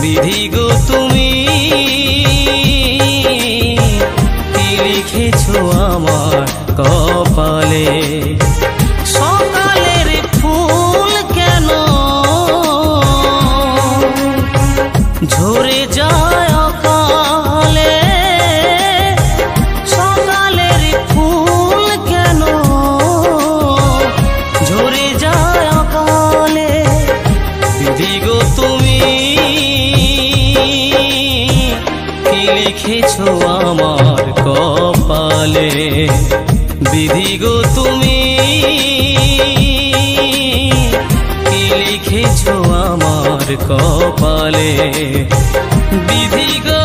বিধি গো তুমি কি লিখেছো আমার কপালে। সকালের ফুল কেন ঝরে যায় অকালে, সকালের ফুল কেন ঝরে যায় অকালে। বিধি গো তুমি কি লিখেছো আমার কপালে। বিধি গো তুমি কি লিখেছো আমার কপালে। বিধি গো